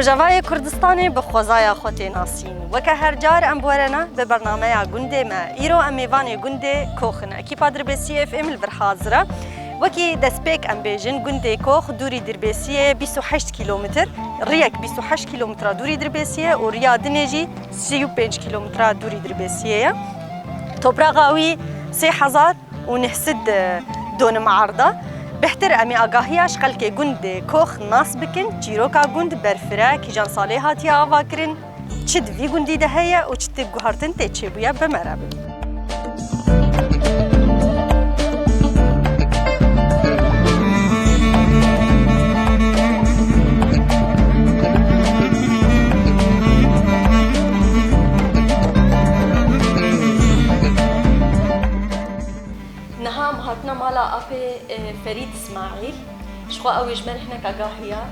روجاوای کردستانی به خوزایا خوتی ناسین و که هر جار ام بورنا به برنامه گنده ما ایرو ام میوان گنده کوخنه کی پادر بسی اف ام البرحاضره وکی دسپیک ام بیجن گنده کوخ دوری دربسیه 28 کیلومتر ریک 28 کیلومتر دوری دربسیه و ریاد نجی 35 کیلومتر دوری دربسیه توبراغاوی 3900 دون معارضه بهتر امی آگاهیش خلک گند کوخ ناس بکن چیروکا گند برفره کی جان سالی هاتی آوا کرن چد وی گندی دهیه و چد گوهرتن تیچه بویا بمرابه هاتنا مالا أبي فريد إسماعيل شخو أوج من هنا كجاهية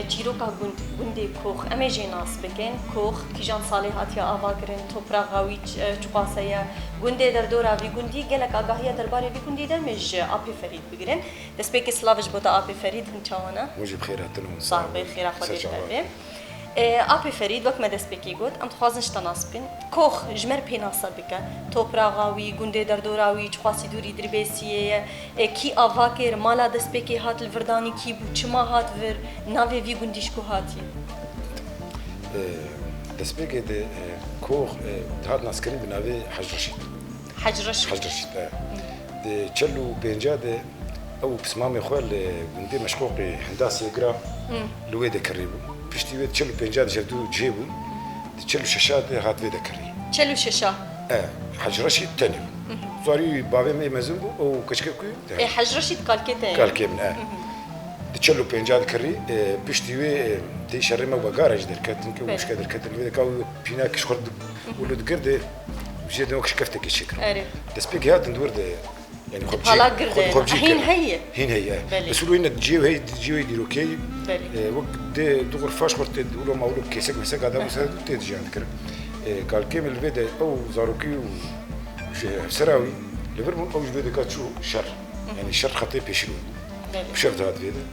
تيروكا جندي كوخ أمي جيناس بكين كوخ كيجان صالح هاتيا أباكرين توبرا غاوي تقاسية جندي دردورا في جندي جلك أجاهية درباري في جندي ده مش أبي فريد بقولين دسبيك سلافش بوتا أبي فريد هنشاوانا موجب خير هاتنو صار بخير أخذي تبي أبي فريد وقت ما دسبيكي قلت أم تخازنش تناسبين كوخ جمر بيناسا بك توبرا غاوي جندي دردوراوي تقاسي دوري دربيسية كي أفاكر مالا دسبيكي هات الفرداني كي بوشما هات فر نافي في جنديش كو هاتي دسبيكي ده كوخ هات ناسكرين بنافي حج رشيد حج رشيد ده تشلو بينجا ده أو بسمامي خوال جندي مشقوقي هندسة يقرأ لويدا كريبو بشتي تشلو بينجاد جردو جيبو تشلو شاشات هات فيدا كري تشلو شاشة حج رشيد تاني صاري بابي ما يمزنبو او كشككو حج رشيد كالكيتين كالكيمن تشلو بينجاد كري بشتي تي شرمه وغارج دركاتن كو مش قادر كتر فيدا كاو بيناك شخرد ولد قرد بجد نوك شكفتك الشكر دسبيك هات ندور يعني خب هين هي بس ولو إن تجيو هي تجيو يديروا كي وقت دغر فاش قلت ولو ما ولو كيسك مسك هذا مسك تيجي عندك قال كيم الفيدا أو زاروكي وسراوي ليفربول أو الفيدا كاتشو شر يعني شر خطير بيشلو بشر هذا الفيدا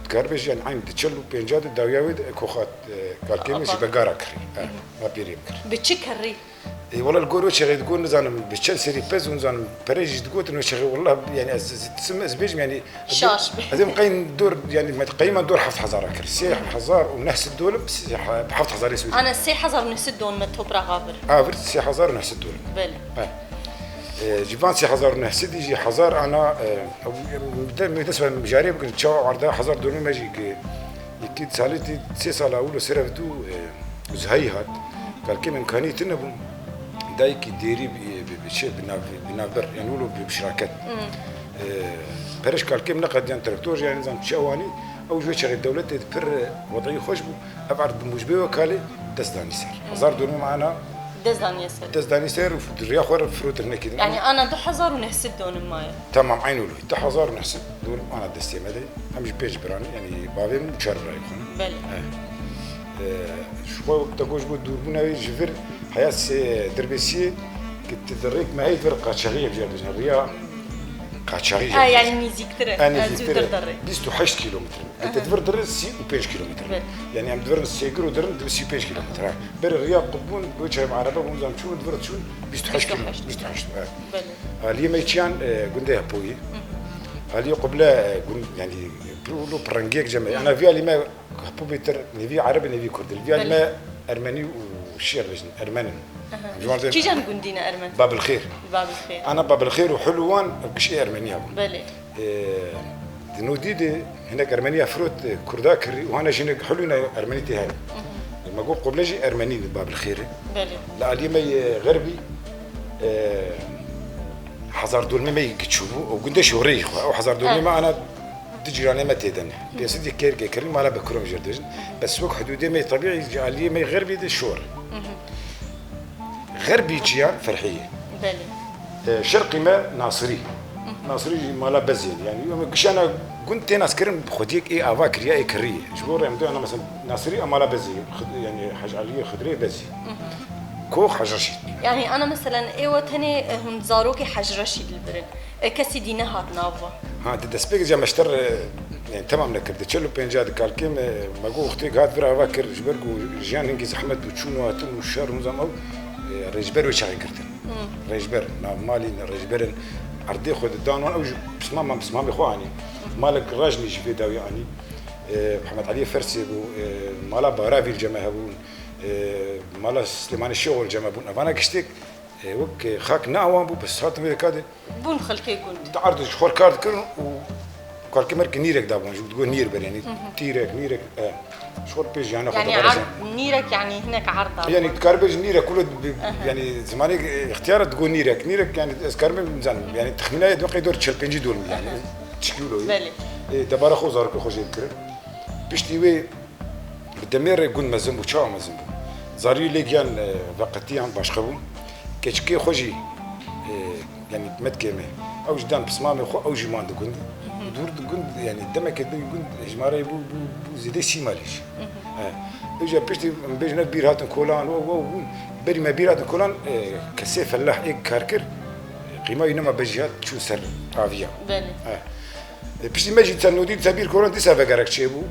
تكربش يعني عين تشلو بينجاد داوياوي كوخات قال كيم يجي بقارا كري ما بيريم كري بتشكري والله الجورو شغال تقول نزانم بتشلسي بس ونزانم بريج تقول إنه شغال والله يعني تسمى زبيج يعني شاش هذا مقين دور يعني ما تقيم دور حفظ حزارة كرسي حزار ونحس الدول بحفظ حزار يسوي أنا سي حزار ونحس الدول من توبرا غابر فرت سي حزار ونحس الدول بله جيبان سي حزار ونحس يجي حزار أنا بالنسبة للمجاري ممكن تشاو عرضها حزار دول ما يجي يكيد سالتي 6 سال أول سيرفتو زهيهات قال كم إمكانية تنبو دايك ديري بشيء بنافر يعني ولو بشراكات برش قال كم نقد يعني تركتور يعني نظام شواني أو جوي شغل الدولة تفر وضعي خوش بو أبعد بمجبه وكالة دزداني سير هزار دونو معنا دزداني سير وفي الرياض خور فروت النكيد يعني أنا 1000 ونحسد دون الماء تمام عينه له 1000 ونحسد دون أنا دستي مدري همش بيج براني يعني بابي مشار براي خون بله شو وقت تقولش بود دوربنا جفر حياة دربسية كنت تدرك ما هي فرق قاشغية في جردنا الرياض قاشغية يعني نيزيك ترى أنا زيك 28 كيلومتر أنت تفر درس 5 كيلومتر يعني عم تفر السيجر ودرن درس 5 كيلومتر بر الرياض قبون بوجه عربة ونظام شو تفر شو 28 كيلومتر 28 اللي ما يتشان قندها بوي اللي قبله يعني برولو برانجيك جماعي أنا في اللي ما بوبيتر نبي عربي نبي كرد الفي اللي ما أرمني وشير لجن أرمني كي جان قندينا أرمن باب الخير أنا باب الخير وحلوان بشيء أرمنيا بلي نودي هناك أرمنيا فروت كرداكري وأنا جينا حلونا أرمنيتي هاي لما أقول قبل جي أرمني باب الخير بلي لا اللي ما غربي حزار دول ما يكتشوفوا وقندش وريخ أو حزار دول ما أنا تجراني ما تيدن بيصير كريم ما لا بكرم جردجن بس وقت حدودي ما طبيعي جالي ما غربي ده شور غربي جيان فرحية بلي شرقي ما ناصري ما لا بزين يعني يوم أنا كنت ناس كريم بخديك إيه أفاكر يا إيه كريه جبور يعني أنا مثلا ناصري أما لا بزين يعني حاجة عليه خضري بزين كوخ حج رشيد يعني أنا مثلا إيوة تاني هم زاروكي حج رشيد البرن كسي دينا هات نافا ها تدسبيك زي مشتر يعني تمام نكرد تشلو بينجاد كالكيم ما جو اختي هاد برا باكر جبرجو جان انجز احمد وتشونو هاتن والشهر ونظام او رجبر وشاي كرتن رجبر مالي رجبر عردي خد الدانون او بسمام اخواني مالك راجني جفي داوي يعني محمد علي فرسي مالا بارافي الجماعه بون مالا سليمان الشغل جماعه بون انا كشتك وك خاك ناوان بو بس هات مي كاد بون خلكي قلت عرض شخور كارد كن وكالكي مرك نيرك دابون جو تقول نير بر يعني تيرك نيرك شخور بيج يعني يعني عرض نيرك يعني هناك عرض يعني كاربج نيرك كله يعني زمانك اختيار تقول نيرك يعني كاربج مزان يعني تخمينه دوقي دور تشالبنجي دول يعني تشكيلو بله دبارة خو زارك خوش يذكر بيشتوي بالدمير يقول مزن وشاو مزن زاري ليجان وقتي عم باشخبون كشكي خوجي يعني متكمه او جدان بسمامي خو او جمان دكون دور دكون يعني دمك يقول جماره بو زيد سيماليش اجا بيشتي بيجنا بيرات كولان و بري ما بيرات كولان كسيف الله اي كاركر قيمه ينما بجهات شو سر افيا بله بيشتي ماجي تنودي تبير كولان دي سافا غارك تشيبو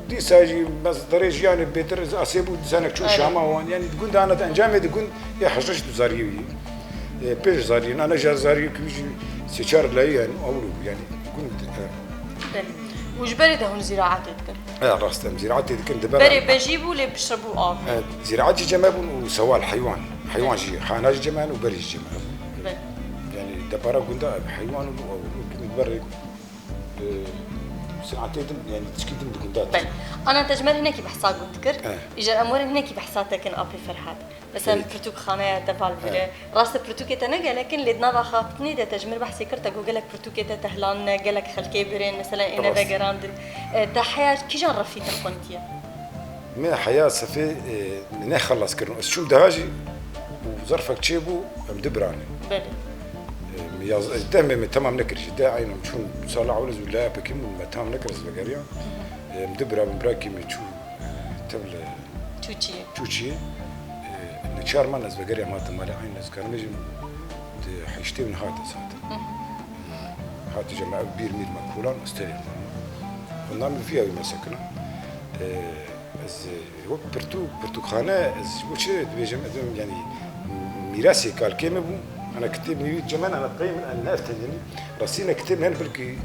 دي ساجي بس دريج يعني بيتر اسيبو سنك شو شاما وان يعني تقول انا انجامي تقول يا حشرش تزاري بيج زاري انا جار زاري كيجي سيشار لاي يعني اولو يعني كنت وجبري دهون زراعات تذكر راستم زراعتي كنت بري بجيبوا اللي بيشربوا زراعتي جمابون وسوا الحيوان حيوان جي خاناج جمان وبري جمان يعني دبارة قلنا حيوان وكنت بري ساعتين يعني تشكيل دقندات انا تجمل هناك بحصاد مذكر اجى الامور هناك بحصات كان ابي فرحات مثلا برتوك خانه دفال بلا راس برتوك تنقى لكن اللي دنا خافتني ده تجمل بحسي كرت اقول لك برتوك تهلان قالك خلكي برين مثلا انا بجراند تحيا كي جان رفيق كنتيا ما حياه صفي نخلص كرن شو دهاجي وظرفك تشيبو مدبراني بلى دائما تمام نكرش داعي نمشون صالح عولز ولا بكم تمام نكرس بقريا مدبرة من براكي مشو تبل تشوشي نشار ما ناس بقريا ما تمالي عين ناس كانوا يجي حيشتي من هذا ساعة هذا جماعة كبير ميل ماكولان استري ونعمل فيها مسكنا از هو برتو خانة از وش بيجمع يعني ميراثي قال كيما أنا كتب ميت جمان أنا قيم أنا أفتني راسينا كتب هن بركي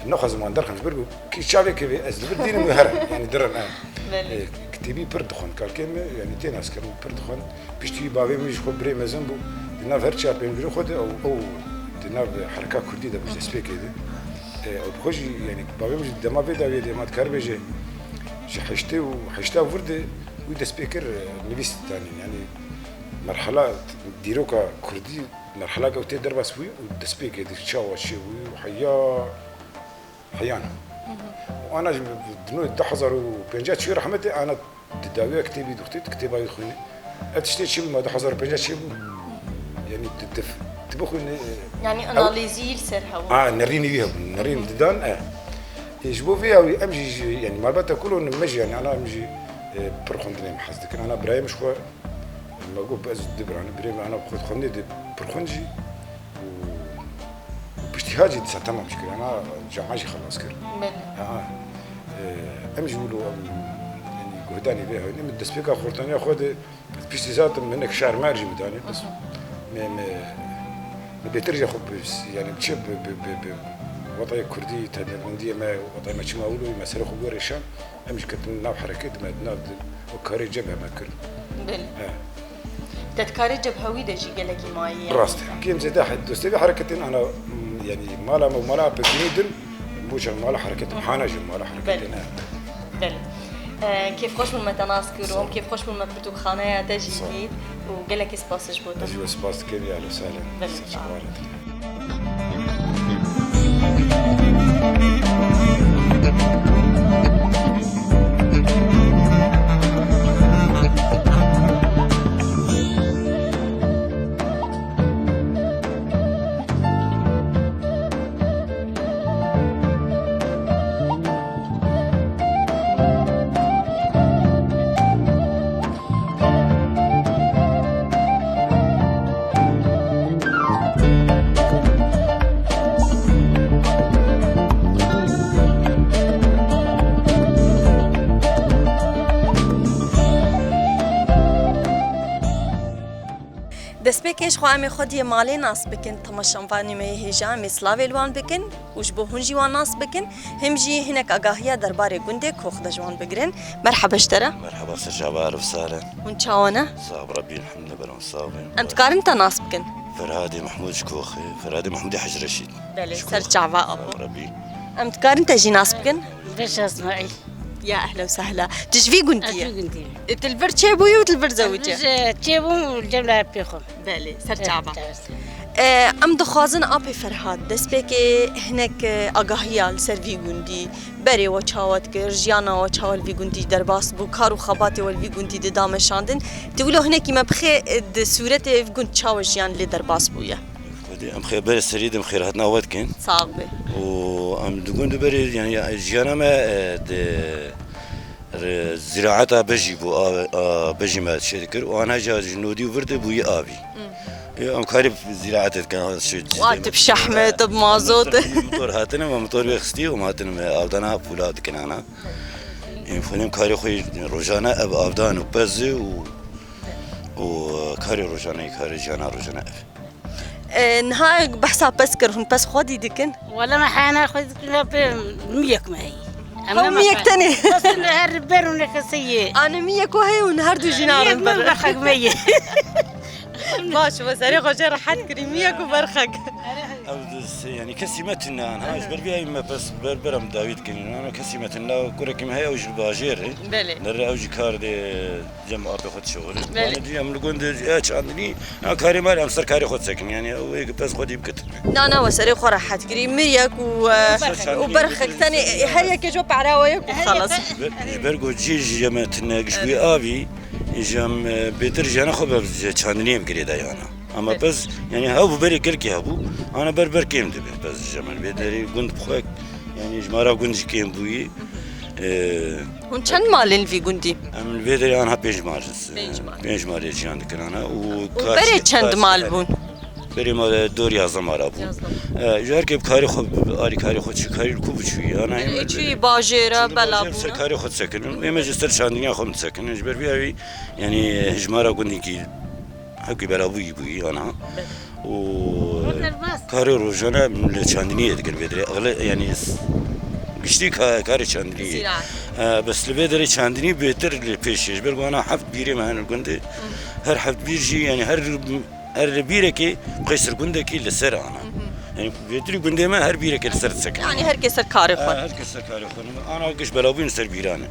نأخذ ما ندرخن بركو كي شعبي كي أزل بدين مهرة يعني درن كتبي بردخن قال كم يعني تناس كم بردخن بيشتي بابي مش خبري مزنبو دنا فرشة بيمجرو خد أو دنا حركة كردي ده بس سبيك كده أو بخشي يعني بابي مش دما بيدا ويدا ما تكرر بيجي حشته ورده ويدا سبيكر نبيس تاني يعني مرحلة ديروكا كردي مرحلة قوتي دربا سوي ودسبيك هذيك تشاو شيء حيانا وانا دنو دحزر وبنجات شوي رحمتي انا تداوي كتابي دختي كتابه يخوني اتشتي شي ما دحزر بنجات شي يعني تبخوني يعني اناليزي سرها نريني فيها نرين ددان يجبو فيها وامجي يعني مالبات كله نمجي يعني انا امجي برخندني محسدك انا برايم شويه ما قلت بأز الدبر أنا بريم أنا بخد خندي برخنجي وباجتهادي دي تمام مشكلة أنا جامعي خلاص كر أمجي يقولوا يعني قهداني فيها يعني من الدسبيكا خورتانية خود باجتهاد منك شعر مارجي مداني بس ما بيترجع خب يعني بتشب وضعي كردي تهدي ما وضعي ما تشمع أولو مسألة خبور إيشان أمجي كنت ناو حركات ما ناو وكاري جبهة ما كر تذكاري جبهوي دجي قالك ماي راستي كيم زي ده حد دوستي حركتين انا يعني مالا بكنيدن بوش مالا حركتين حانج مالا حركتين بل كيف خوش من متناسكرهم كيف خوش من مبرتوك خانه تجي وقالك سباس جبوتا اجي سباس كيف يا وسهلا دەستپێک ئێش خۆ ئەمێ خۆدیە ماڵێ ناس بکن تەماشەمڤانیمەیە هێژە ئەمێ سلاوێ لوان بکن وش بۆ هونجی وان ناس بکن هەمژی هینێک ئاگاهیە دەربارێ گوندێ کۆخ دەجوان بگرن مەرحەبەشتەرە مرحبا سجابة ألف سهلا هون چاوانە صاب ربي الحمد لله بلون صابين ئەم تکارن تا ناس بکن فرهادي محمود شكوخي فرهادي محمود حج رشيد سەر چاوا ئەبوو ربي ئەم تکارن تەژی ناس بکن باش اسماعيل يا أهلا وسهلا تجفي قندية قنديل تلفر تشيبوي وتلفر زوجة تجيبهم والجملة بيخم بله سر چاوا ام دخوازن آبی فرهاد دست که هنک آگاهیال سر وی گوندی بری و چاوت کر جیانا و چاول وی گوندی در باس بو کارو خبات و وی گوندی د دامشاندن تقولوا هنکی مبخي د صورت گوند چاو جیان لی در باس بویا ام خير بري السريد ام خير هاتنا ودكن صاغبه و ام دقون بري يعني جيانا ما زراعتها بجي بو بجي ما شركر وانا جا جنودي وفرد بو ابي ام خارب زراعتها كان هذا الشيء واتب شحمه طب مازوت موتور هاتنا موتور بيخستي وماتنا ابدانا فولاد كنانا يعني فنم كاري خوي روجانا اب ابدان وبز و كاري روجانا كاري جانا روجانا نهاية بحساب بس كرهن بس خودي دكن ولا ما حانا خذ ميك معي هم ميك تاني بس هربر ونك سيء أنا ميك وهي ونهردو جنار برخك مية باش بس أنا خوش راحت كريميك وبرخك يعني كسمتنا انا هاش بربي ما بس بربرم داوود كنين انا كسمتنا كرك ما هي اوج الباجير بله نرى اوج كار دي جمع باخذ شغل انا دي ام لقون ايش عندني انا كاري مالي ام سر كاري خد سكن يعني بس خدي بكتر لا وسري خو راحت كريميك وبرخك ثاني هريك جو بعراويك وخلص برجو جي جمعتنا شوي ابي جم بيتر جانا خو چاندني بگريدا يعني اما بس يعني هاو بري كركي هابو انا بربر كيم دبي بس جمال بيدري قند بخوك يعني جمارا قند كيم بوي هون چند مالين في قندي ام بيدري انا بيج مارس بيج مارس جي عندك انا وبري چند مال بون بري مال دور يازم ارابو جار كيب كاري خو اري كاري خو كاري كوب شوي انا شي باجيره بلا بون كاري خو سكن اما جستر شاندنيا خو مسكن جبر بيوي يعني جمارا قندي كي حكي بلا بوي انا و كاري روجانا من الشاندنيه تقول بدري اغلى يعني قشتي كاري شاندنيه بس البدري شاندني بيتر البيشيش برغو انا حفت بيري مهن القندي هر حفت بيرجي يعني هر بيركي قيسر قندكي لسر انا يعني بيتري قندي ما هر بيركي لسر تسكن يعني هر كسر كاري خو هر كسر كاري خو انا قش بلاوين سر بيرانه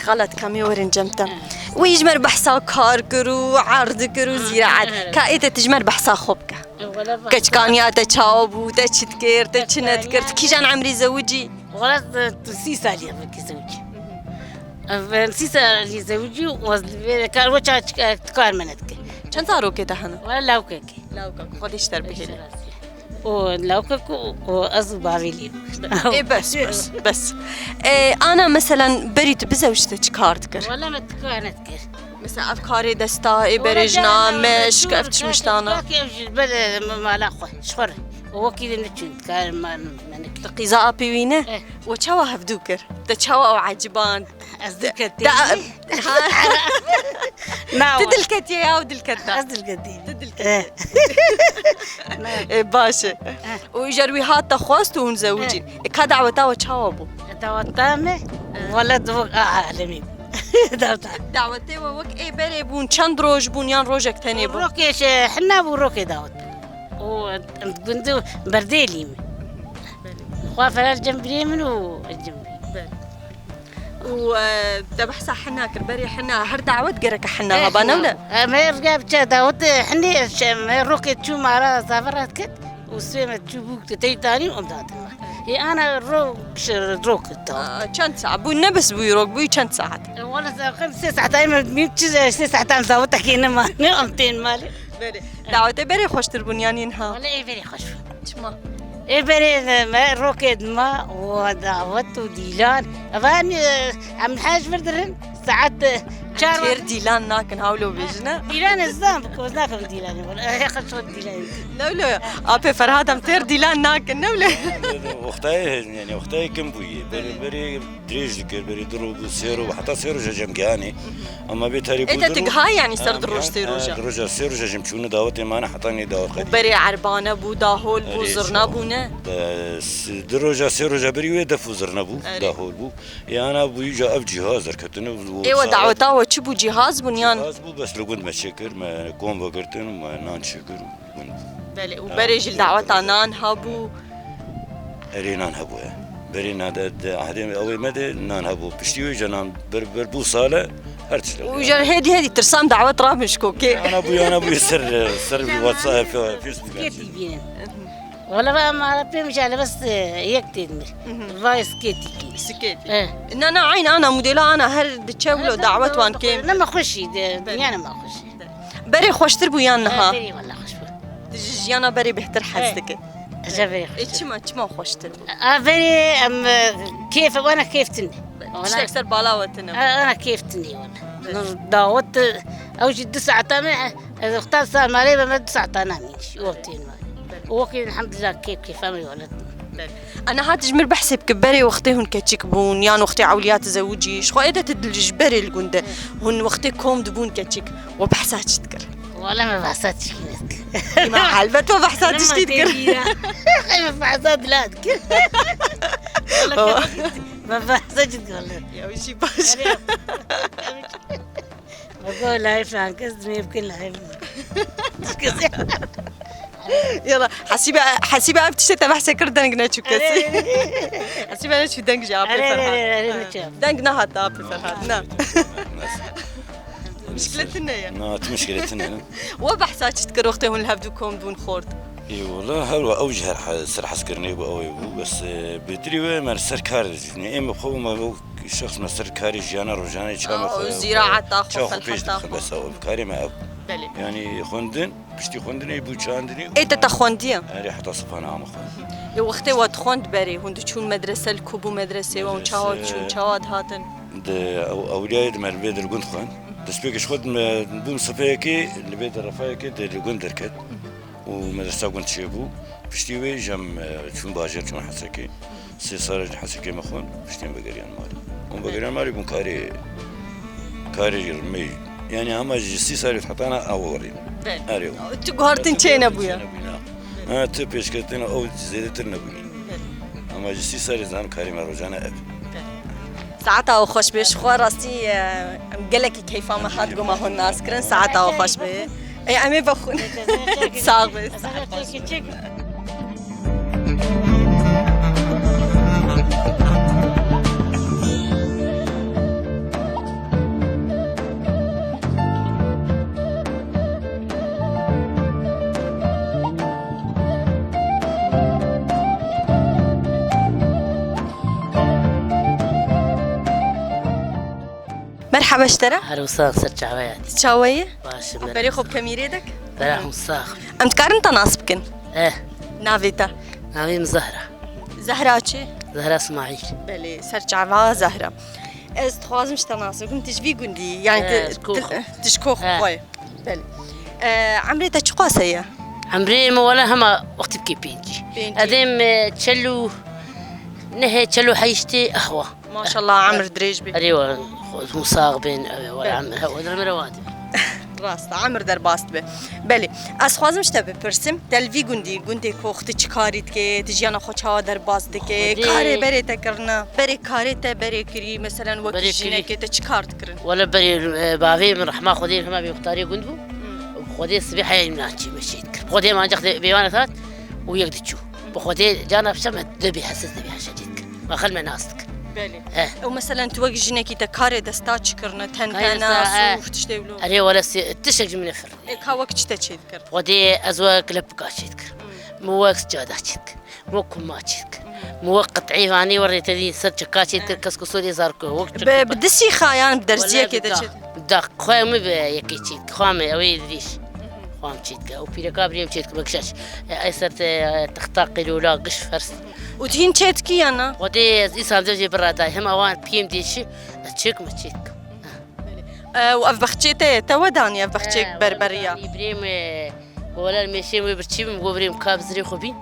خالد كامي ورن جمتا ويجمر بحثا كار كرو عرض كرو زراعة كايتا تجمر بحثا خبكة كشكانياتا تشاوبو تشتكير تشنتكر كيجان عمري زوجي ولا 6 سالي في زوجي 6 سالي زوجي كان وجه تكار منتك كم صاروا كده هنا ولا لوكك خديش تربيه ولوكك وأصبعي إيه بس أنا مثلا بريت بزوجتك كارتكر ولا ما تكارنتكر مثلا أفكاري دستا برجنا مش كفتش مشتانا كيف بل ما لاقوا شخر هو كذا نتشون كان ما قيزاء بيوينه وشوا هفدوكر تشوا أو عجبان أصدقائي تدلكت يا ودلكت أصدقائي باشا ويجروي هات تخواست ونزوجين كدعوة وشوا بو دعوتامه ولا دوق عالمي دعوتي ووك اي بري بون چند روج بون يان روجك تاني بون روكيش حنا بروكي دعوت وكنت برديلي خوافة الجنبي من والجنبي وتبحث حنا كربري حنا هر دعوت قرك حنا هبانا ولا ما يرجع دعوت حني ما روكي تشو مارا سافرات كت وسوي تشوفك تيتاني وأمداد هي أنا روك كم ساعة بو نبس بو يروك بو كم ساعة ولا 5 ساعات ما بيمشي 6 ساعات زاوتك إنما أمتين مالي دعوتي بري خوش تربنيانين ها ولا إيه بري خوش شما إيه بري ما روكيد ما ودعوت وديلان أفاني عم حاج بردرن ساعات كثير ديلان ناكن هاولو بيجنا ديلان الزام بكوز ناكن ديلان ولا هي خشوت ديلان لا أبي فرهاد أم تير ديلان ناكن ولا وقتها يعني وقتها كم بوي بري دريج ذكر بري درو سيرو وحتى سيرو جم جاني أما بيتاري انت تقهاي يعني سر دروج سيروجا دروج سيروجا جمشون دعوتي معنا حطاني دعوة قديم بري عربانه بو داهول بو زرنا بونه دروج سيروجا بري ويدفو زرنا بو داهول بو يعني أنا بو يجا أف جهاز ركتنا ايوه دعوتا وتش بو جهاز بنيان جهاز بو بس لو كنت مشكر ما قوم بقرتن وما نان شكر بله وبري جل دعوتا نان هابو رينان هبو برينا هذه أول مدة نان هبو بشتيو جنان بربو صالة هرتش وجر هدي ترسام دعوة رامش كوكي أنا أبوي سر بالواتساب في فيسبوك سكيتي بينا والله ما بيمشي على بس يكتب فايس سكيتي سكيتي انا عين انا موديلا انا هر دتشاولو دعوة وان كيم لما خشي دنيانا ما خشي بري خوشتر بويانها بري والله خوش جيانا بري بهتر حزتك جابري اتشما خوشتر بري ام كيف وانا كيفتني وانا اكثر بالاوتنا انا كيفتني والله داوت او جد ساعه ما اختار صار مالي ما ساعه انا مش وقتين وكي الحمد لله كيف امري ولد انا هات جمر بحسب كبري واختيهن كتشكبون يان واختي عوليات زوجي شو ايده تدلجبري الجنده هن واختي كوم دبون كتشك وبحسات تذكر ولا ما بحساتش ما حلبت ما بحساتش تذكر ما بحسات لا تذكر ما بحساتش تقول يا وشي باش بقول هاي فرانكس ما يمكن هاي يلا حسيبه بتشتى بحسه كردنج ناتشو كسي حسيبه انا شو دنج جاب فرحات دنج نهات طاب فرحات نعم مشكلتنا يعني مشكلتنا وبحسات تذكر وقتها هون الهبدوكم دون خورد اي والله هو اوجه سر حسكرني بو بس بدري وين سركار يعني اما بخو ما شخص ما سركاري جانا رجانا شامخ زراعه تاخذ الحطه بس هو كاري ما يعني خوندن بشتي خوندني بو چاندني ايه تخونديه اري حتى صفانا عم خو وقتها وقت خوند بري هند تشون مدرسه الكوبو مدرسه و چاود شون چاود هاتن اولياء المربيد الجند خان دسبيكش خد بوم صفيكي البيت الرفايكي الجند دركت ومدرسة كنت شيبو بشتي جم شون باجر شون حسكي سي صار حسكي مخون بشتي بقريان ماري بقريان ماري بون كاري مي يعني اما جسي صار حطانا اوري اريو تقهرتن تشين ابويا انا تبيش كتنا او زيدتنا ابوي اما جسي صار زان كاري مروجانا اب ساعتها وخش بيش خو راستي قالك كيف ما حد قوم هون ناس كرن ساعتها وخش بي اي امي بخون صاغ مرحبا اشترى عروسان سرجعويات شاوية باش بري خوب كميريدك براهم صاخ ام تكارن تناسبكن نافيتا نافيم زهرة زهرة چه؟ زهرة اسماعيل بله سرجعوا زهرة از تخوازم تناسبكن تجبي قندي يعني تشكوخ خوي بله عمري تشقاسية عمري ما ولا هما وقت بكي بينجي ادم تشلو نهي تشلو حيشتي قهوة ما شاء الله عمر دريج بي ايوه مصاغ بين ولا عمر هو روادي راست عمر درباست به بله از خوازم شته بپرسم دلوی گوندی کوخت چیکاریت که تجیانا خو چا درباز دکه کاری بری تکرنا بری کاری ته بری کری مثلا وقت جنه که ته چیکارت کرن ولا بری باوی من رحمه خودی هما بيختاري گوندو خودی صبح يناچي مشيت خودی ما جخت بيوانا ثلاث ويقدچو بخودي جانا بشمه دبي حسس دبي حشديك ما خل مناستك بله ومثلا توقع جنكي تكاري دستاتش كرنا تنتنا صوف تشتغلوا أري ولا تشج من الفر كاوك تشتكر ودي أزواج لبكا تشتكر مو وقت جادا تشتكر مو كم تشتكر مو وقت عيفاني وريت ذي سرج كاتشتكر كسكسوري زاركو وقت بدسي خايان بدرزيه كده دق خام بيكي تشتكر خام أوي ذيش خام تشتكر أو في ركابريم تشتكر بكشاش أيسر تختاقي لولا قش فرس وتهين تشتكي أنا ودي إنسان زوجي براداي هم أوان بيم ديشي تشيك ما تشيك وأفبختشيته توداني أفبختشيك بربرية إبراهيم ولا المشي ويبرشيم وبريم كاب زري خبين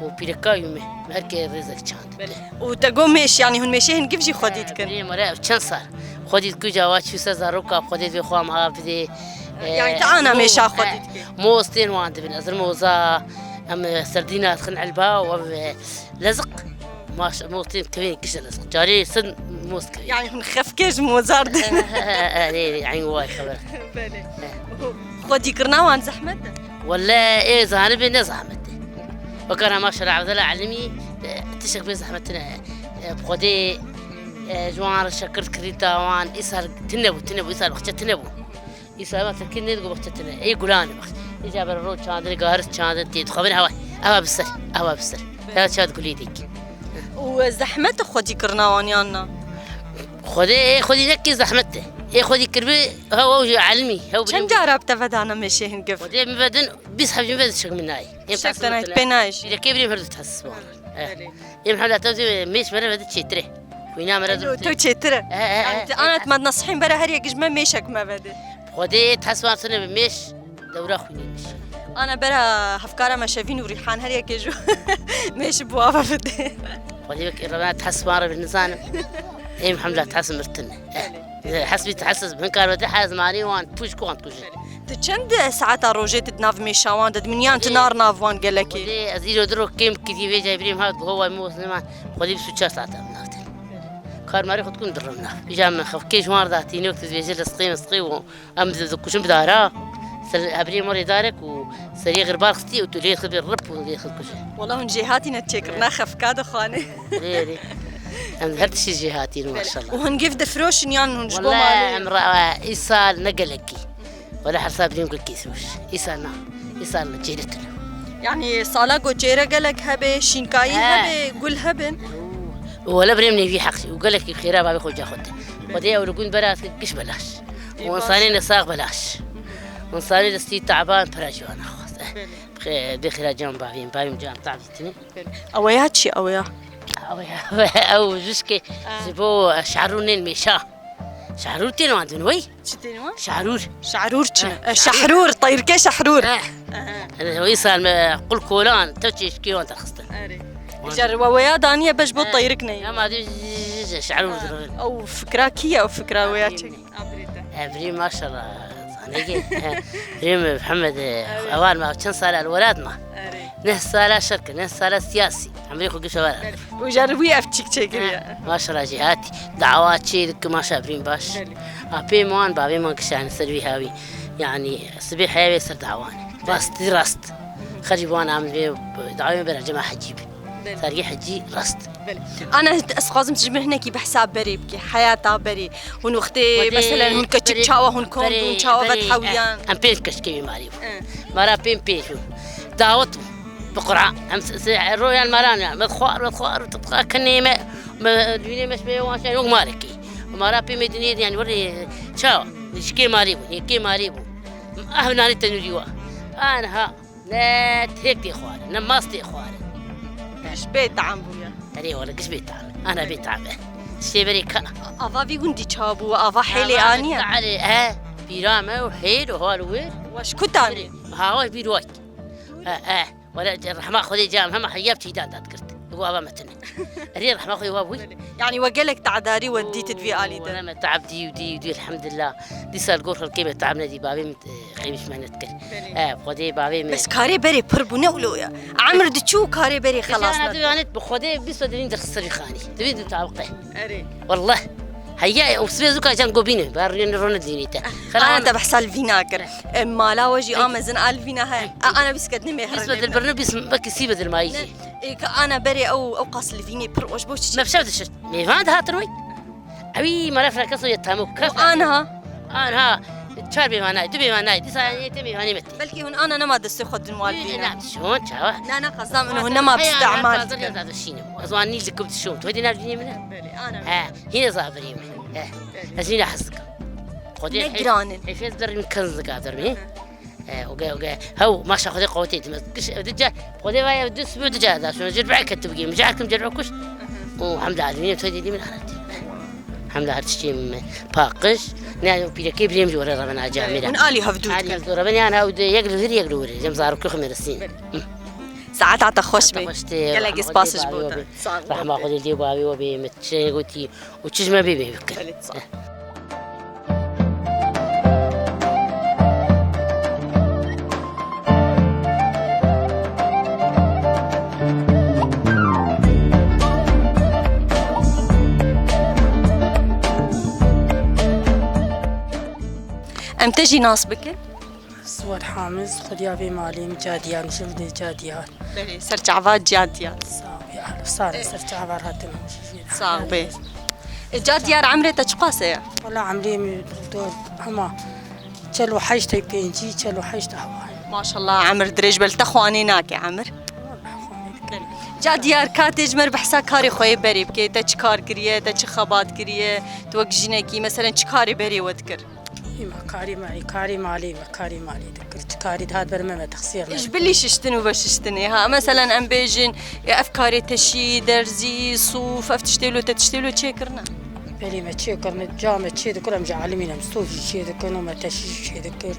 وبيركا يومي هركي رزق شاند وتقوم مش يعني هن مشيهن كيف جي خديت كن بري مرا كان صار خديت كوجا واتش في سزاروكا خديت في خوام هافدي يعني تعانا مش خديت موستين واند بن ازر موزا ام سردينات خن علبا و لزق ماش موستين كبير كش لزق جاري سن موس كبير يعني هن خفكيج موزارد يعني واي خبر خدي كرناوان زحمت ولا ايه زانب نزحمت وكان ما شرع عبد الله علمي تشك بزحمتنا بخدي جوان شكرت كريتا وان يسار تنبو يسار وقت تنبو يسار ما تركين ندقو وقت تنبو اي قولاني وقت إجابة الروج شاندني قارس شاندن تيد خبر هوا بسر لا شاد قولي ديك وزحمت خدي كرناوان يانا خدي نكي زحمته خدي كربي هو علمي هو كم جارب تفدانا مشيهن قف خدي مبدن بيسحب جنبه شق مناي شفتنا بيناش إذا كبري مرد تحس يم حدا توزي مش مرة بدت شيء تري وينام مرة تو تشتري يعني أنا تمد نصحين برا هري جمع ميشك ما بدي خدي تحس ما صرنا بمش دورة خويني مش أنا برا هفكارة ما شايفين وريحان هري كيجو مش بوافة بدي خدي بك ربنا تحس مارة بالنسان إيه محمد الله تحس مرتنا حسبي تحسس بهنكار بدي حاز ماري وان بوش كوان توجي تشند ساعات روجيت تناف ميشاوان دد منيان تنار نافوان قالكي خدي أزيلو درو كيم كتيبي جايبريم هاد هو مو سلمان خدي بسوتشا ساعات منافتل كار ماري خد كون درمنا إجا من خف كيش مار ذاتيني وقت بيجي لسقي وأم ذكوشم بدارا أبري مري دارك وسري غير بارختي وتولي خبر الرب وتولي خبر كل والله من جهاتي نتشكر خف كاد خانه ليه أنا هرت شي جهاتي ما شاء الله وهن كيف دفروش نيان هن جبوا والله امرأة إيصال نقلكي ولا حساب اليوم كل كيسوش إيصال جيرتنا يعني صالاقو جيرا قالك هبه شينكاي هبه قول هبن ولا بريمني في حقي وقال لك خيرها بابي خو جاخدها ودي ولقون براس كش بلاش وانصاني نساق بلاش وانصاني دستي تعبان براجوانا خلاص بخير جام بابي جام تعبتني اويات شي اويا او جوسكي زبو شعرونين ميشا شعرورتين وعندن وي شعرور شحرور طير كي شحرور هو يسال قل كولان توتشي كيوان تخصته جروا ويا دانيا بجبو طيركني يا ما دي شعرور او فكره كيا او فكره وياتك ابري ما شاء الله نجي ريم محمد اوان ما كان صار الولادنا ناس صار شركه ناس صار سياسي امريكا قش ولا وجربي افتك تشكريا ما شاء الله جهاتي دعوات شيء ما شابرين باش ابي مان بابي ما كشان سربي هاوي يعني صبيح هاوي سر دعواني راست راست خرج وانا عامل دعوه برا جماعه حجيب صار حجي راست انا اسقازم تجمع هناك بحساب بري بكي حياتها بري ونختي مثلا هن كتشاوا هن كون دون شاوا بتحويان ام بين كشكي ماريو مرا بين شو دعوته بقرعه الرويال مارانيا مدخوار تبقى كنيمه دنيا مش بيوان شيء مالكي مرا بين مدينه يعني وري شاوا نشكي ماريبو اهنا نتنجوا انا ها لا تهكتي خوار نماستي خوار ايش بيت عم بويا أري ولا قش بيت عم أنا بيت عم شيء كنا أفا في عندي شابو أفا حيلي آنية على بيرامة وحيل وهالوير واش كتاني هاوي بيروك ولا الرحمة خذي جام هم حياب شيء داد كرت هو أبا متنا أري الرحمة خذي هو أبوي يعني وقالك تعداري وديت تبي آلي ده أنا تعب دي الحمد لله دي صار قول الكلمة تعبنا دي بابي خيمش ما نذكر خذي بابي بس كاري بري بربنا ولويا عمر دتشو كاري بري خلاص أنا يعني بخذي بس بدين دخل خاني تبي تعبقه أري والله هيا وسبيزوكا جان قوبينه بارين رونا دينيته انا تبع الفيناكر ما لا وجي امازن الفينا هاي انا بس قد نمي بس بدل برنامج بس بك يسيب بدل ما يجي انا بري او قاص الفيني بر واش بوش ما بشوت الشت ميفاند هاتروي ابي ما رفنا كسو يتامو كف انا تشار بيماناي تبي ماناي دي ساعه تبي ماني مت بلكي هون انا ما دستي خد الموالفين لا شلون تشاوا لا انا قصدام انه هن ما بستعمال هذا الشيء وزواني لكم تشوم تودي نارجيني منها انا هنا صابرين هزينا حسك خدي نجران حيفز در كنز قادر مي اوكي هو ما شاء خدي قوتي تمسكش دجا خدي باي دس بدجا هذا شنو جربع كتبقي مجاكم جربكوش وحمد لله تودي لي من حالتي الحمد لله هرتشيم باقش نايو بيركي بريم جورا ربنا جاميرا من الي هفدود علي ربنا انا ود يقلو غير يقلو جم زارو كل خمير السين ساعات عطا خوش بي خوشتي يلا سباسش بودا رحمة خدي دي بابي وبي متشي قلتي وتشجمع بيبي بكر ام تجي ناس بكر صور حامز خديا بمالي مجاديان شفدي جاديان بلي سرچعوات جاديار صاوي أهلا وسهلا صرت عبر هاتم صاغبي جاديار عمري تشقاسه والله عمري دور هما تشلو حيشتي بينجي تشلو حيشتي هواي ما شاء الله عمر دريج بل تخواني ناكي عمر جاديار كاتج مر بحسا كاري خوي بري بكي تا چكار كريه تا چ خبات كريه تو جنكي مثلا چكاري بري وذكر ما كاري معي كاري مالي ذكرت كاري هاد برمه تخسير ايش بلي ششتني وبششتني ها مثلا ام بيجن افكاري تشي درزي صوف افتشتلو تشتلو تشيكرنا بري ما تشيكرنا جامع تشي ذكر ام جعلمين مستوفي تشي ذكر وما تشي تشي ذكر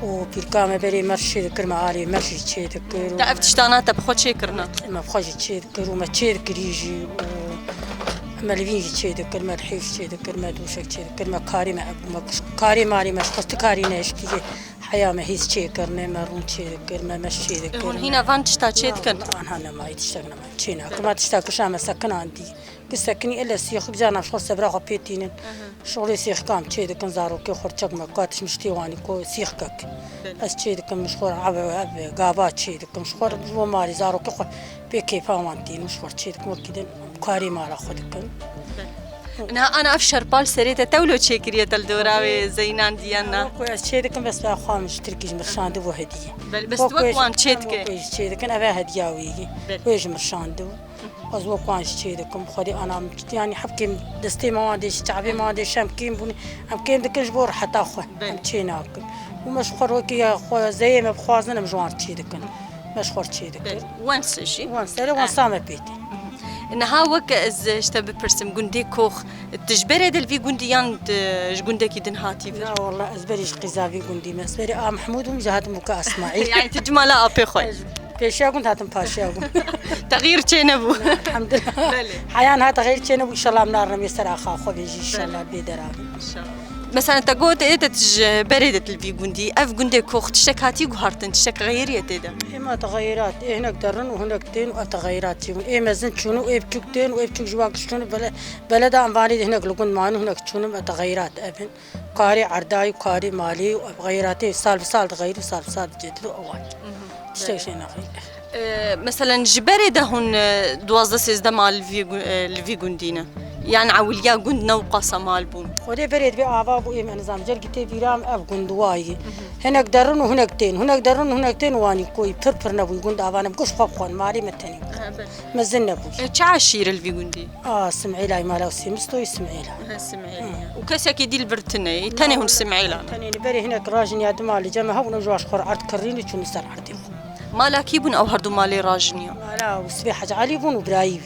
وبالكامة بري مرشي ذكر معالي مرشي تشي ذكر تا افتشتانات بخو تشيكرنا ما بخوش تشي ذكر وما تشي ذكر يجي ملوين تشي ذكر ما الحيف تشي ذكر ما دوشك تشي ذكر ما كاري ما أبو ما كاري مالي ما خست كاري ناشتي حياة ما هيس تشي ذكر ما رون تشي ذكر ما مشي ذكر هون هنا فان تشتا تشي ذكر أنا ما يتشتغل ما تشينا كما تشتغل شام سكن عندي كسكني إلا سيخ بجانا شغل سبراغ بيتين شغل سيخ كام تشي ذكر زارو كي خرجك ما قاتش مشتيواني كو سيخ كك بس تشي ذكر مشخور عب قابات تشي ذكر مشخور جو مالي زارو كي خر بكيفا وانتين مشخور تشي ذكر كده كاري مالا خدك أنا أفشر بال سريت تولو تشيكرية الدوراوي زينان ديانا كويس تشيدك بس لا خامش تركيز مرشاندو وهدية بس وقوان تشيدك كويس تشيدك أنا بها هدية ويجي ويش مرشاندو از وقوان تشيدكم خدي أنا يعني حبكي دستي ما عندي شعبي ما عندي شام كيم بني أم كيم دكش بور حتى أخو أم تشيناك ومش خروكي أخو زي ما بخوازنا مجوار تشيدكن مش خور تشيدك وين سشي وين سري وين سامة بيتي إنها وك إز اشتبه برسم جندي كوخ تجبري دل في جنديان جندي كيدن هاتي لا والله أزبريش قزافي جندي ما أزبري محمود ومجهات مكا إسماعيل يعني تجملا أبي خوي بيشا كنت هاتم باشا تغيير تشينبو الحمد لله حيان هذا تغيير تشينبو إن شاء الله منار يسر أخا خو بيجي إن شاء الله بيدراب إن شاء الله مثلا تقول إذا تجبري دل في جندي أف جندي كوخ تشتك هاتي جهرتن تشتك غيرية تدا إما تغيرات هناك درن وهناك تين وتغيرات يوم إيه مزن شنو إيه بتشوك تين وإيه بتشوك جواك شنو بلد أمباري هناك لقون مانو هناك شنو تغيرات أبن كاري عرداي وكاري مالي وغيراتي سال بسال تغير سال بسال جديد أول تشتكي شيء نغير مثلا جبري ده هون دوازده سيزده مال الفي جندينا يعني عوليا جند نوقصة مال بون خدي بريد بأعبا بو إيم نظام جرقتي فيرام أف جندواي هناك درن وهناك تين هناك درن وهناك تين واني كوي فرفر نبوي جند أبانا بقش خبخون ماري متني مزن نبوي تعاشير الفي جندي سمعيلا مالا وسيمستوي سمعيلا سمعيلا وكساكي دي البرتني تاني هون سمعيلا تاني بري هناك راجن يا دمالي جمع هون جواش خور عرض كريني شو نسر عرضي مالا كيبون أو هردو مالي راجنيا مالا وسبيحة علي بون وبرايب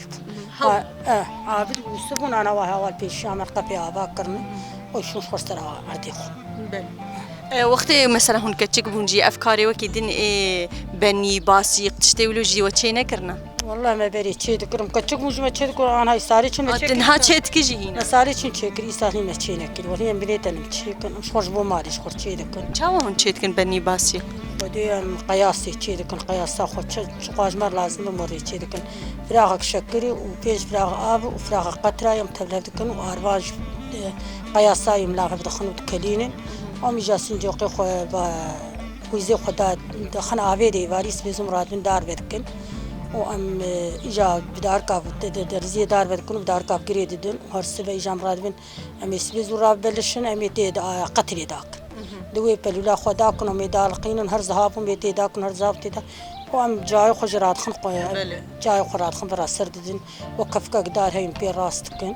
عابد وسبون أنا وها والبيش عمر قبي أباكرنا ويشوف خسرها عرضي وقتی مثلا هون کچک بونجی افکاری و کی دن بنی باسی تشتیولو جی و چه نکرنا والله ما بري تشي ذكرم كتشك مش ما تشي ذكر أنا هاي ساري شو ما تشي تنها تشي تكجي هنا ساري شو تشي كري ساري ما تشي نكري وهي بنيتنا تشي كن مش خرج بو ماري خرج تشي ذكر شو هون تشي تكن بني باسي ودي قياسي تشي ذكر قياس أخو شقاج مر لازم بمري تشي ذكر فراغك شكري وبيج فراغ آب وفراغ قطرة يوم تبلغ ذكر وأرباج قياساي ملاها بدخنوا تكلينين أمي جالسين جوقي خو ويزي خداد دخن عبيدي باريس بزمرات من دار بدكن وأم إجا بدار كاب درزي دار بدكن بدار كاب قريد دن وهرسبة إجا مراد بن أمي سبزو راب بلشن أمي تيد قتلي داك دوي بلولا خداكن أمي دالقين هر زهابهم بيتي داكن هر زهاب تدا وأم جاي خجرات خن جاي خرات خن برا سرد دن وكفك قدار هين بين راس دكن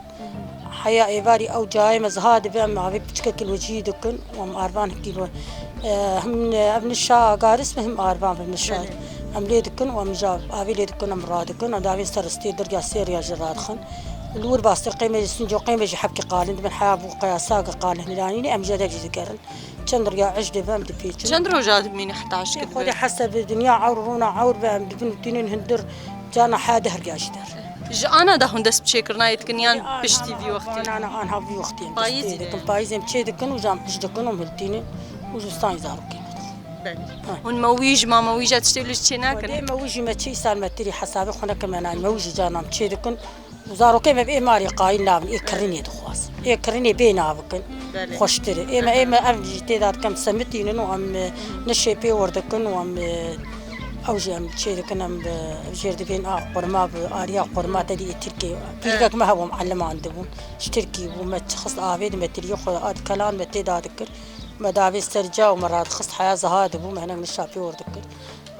حياة إيباري أو جاي مزهاد بأم عبي بتشكل وجهي دكن وأم أربان كيلو هم ابن الشاه قارس مهم أربان ابن الشاه أم ليدكن وأم جاب أبي ليدكن أم رادكن ودافين سرستي درجة سيريا جراد خن الور باستر قيمة سنجو قيمة جي حبكي قالن من حاب وقياساق قالن لاني ام جدك جي ذكرن چند رجع عجده بام دبيج چند روجات من 11 كده خودي حسب الدنيا عورونا عور بام دبن تنين هندر جانا حاده رجع جدر انا ده هندس بشكرنا يتكنيان بشتي في وقتي انا هافي وقتي بايزي لكن بايزي مشي دكن وجام جدكن وملتيني وزستان زاروكي هون مويج ما مويجة تشتغل شيء ناكن دي مويجي ما تشي سال ما تري حسابي خنا كمان انا مويجي جانا مشي دكن وزاروكي ما بي ماري قايل نام يكرني دخواس يكرني بينا بكن خوشتري اما ام جيتي دات كم سمتين انه ام نشي بي وردكن وام اوجي ام تشي دكن ام جير دبين قرما اريا قرما تدي تركي بيلك ما هو معلم عندهم اشتركي وما تخص ابيد ما تري خو كلام ما تدا ذكر ما دابي استرجا ومرات خص حياه زهاد بو ما هنا نشافي وردكن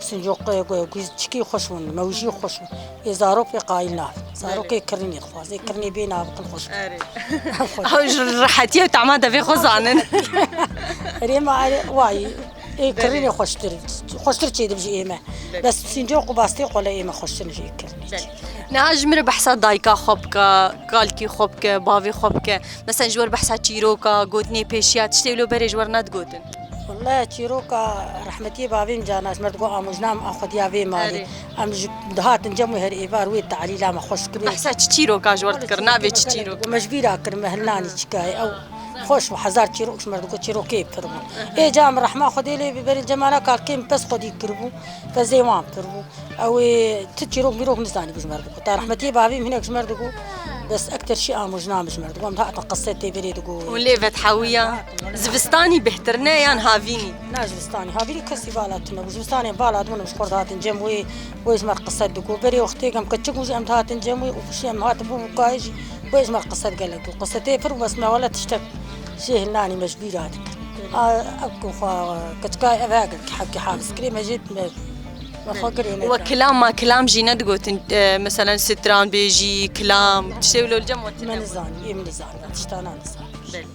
سنجوق جوز تشكي خوشون موجي خوشون يزارو في قايلنا زارو كي كرني خواز يكرني بينا بكل خوش او راحتي وتعمد في خزانن ريما واي كرني خوشتري شي دبجي ايما بس سنجوق باستي ولا ايما خوشتري شي كرني ناجمر بحثا دايكا خوبكا قالكي خوبكا بافي خوبكا مثلا جور بحثا تشيروكا غوتني بيشيات تشتيلو بري جورنات غوتن والله تشيروكا رحمتي بابين جاناس مرتقو امجنام اخذ يا في مالي ام دهات نجمو هر ايفار وي تعليلا ما خوش كبير بحثا تشيروكا جورت كرنا في تشيروكا مجبيرا كرمه هناني تشكاي او خوش وحزار تشيروكش مرتقو تشيروكي فرمو اي جام رحمه خدي لي ببر الجماله كالكيم بس خدي كربو فزيوان كربو او تشيروك بيروك نساني بس مرتقو تا رحمتي بابين هناك مرتقو بس اكثر شيء امجنام مش مرتقو ام هات قصتي بريدقو ولي فتحويه زفستاني بهترنا يان هافيني ناجستاني هافيني كسي بالاتنا وزفستاني بالاتنا مش قرضات نجموي ويزمر قصه دقو بري اختي كم كتشكو زي امتات نجموي وفشي امهات بو كايجي ويزمر قصه قالك قصتي فر بس ما ولا تشتك شيء هناني مجبيرات اكو كتكاي افاقك حكي حابس كريمه جيت وكلام ما كلام جينا تقول مثلا ستران بيجي كلام تشتغلوا الجمع من زاني اي من زاني تشتانا نزاني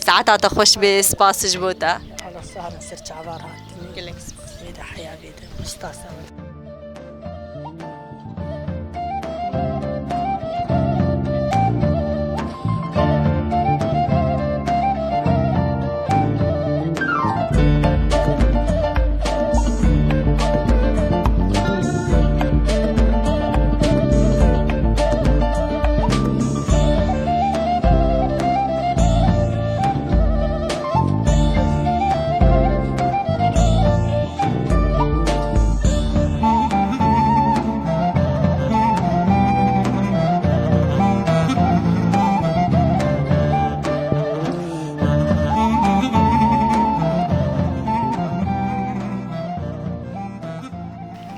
ساعات تخش بسباس جبوتا على السهر صرت عبارة كلك بيدا حياة بيدا مستاسة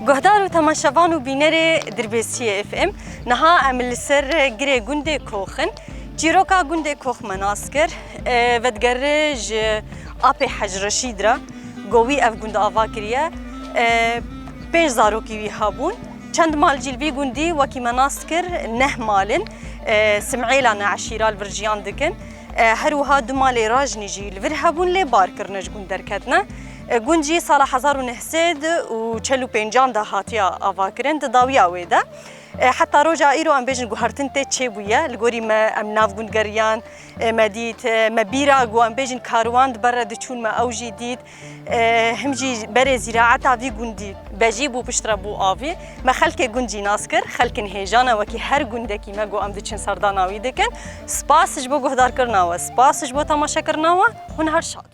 گهدار و تماشاوان و بینر دربیسی اف ام نها عمل سر گره گنده کوخن جیروکا گنده کوخ مناسکر ودگرج آب حجرشی درا گوی اف گنده آوا کریه 5000 کیوی هابون چند مال جلبی گندی وکی مناسکر نه مالن سمعیلان عشیرال ورجیان دکن هر وها دو مال راج نجی الور هابون لی بار کرنج گندر کتنه گونجی سال 1900 و 45 ده هاتیا آواکرند داویا ویده حتی روزا ایرو ام بیشن گوهرتن ته چه بویه لگوری ما ام ناف گونگریان مدید مبیرا گو ام بیشن کارواند بره دچون ما اوجی دید همجی بره زراعت آوی گوندی بجی بو پشتر بو آوی ما خلک گونجی ناسکر خلک هیجانه وکی هر گونده کی ما گو ام دچن سردان آوی دکن سپاسش بو گهدار کرنا و سپاسش بو تماشا کرنا و هن هر شاد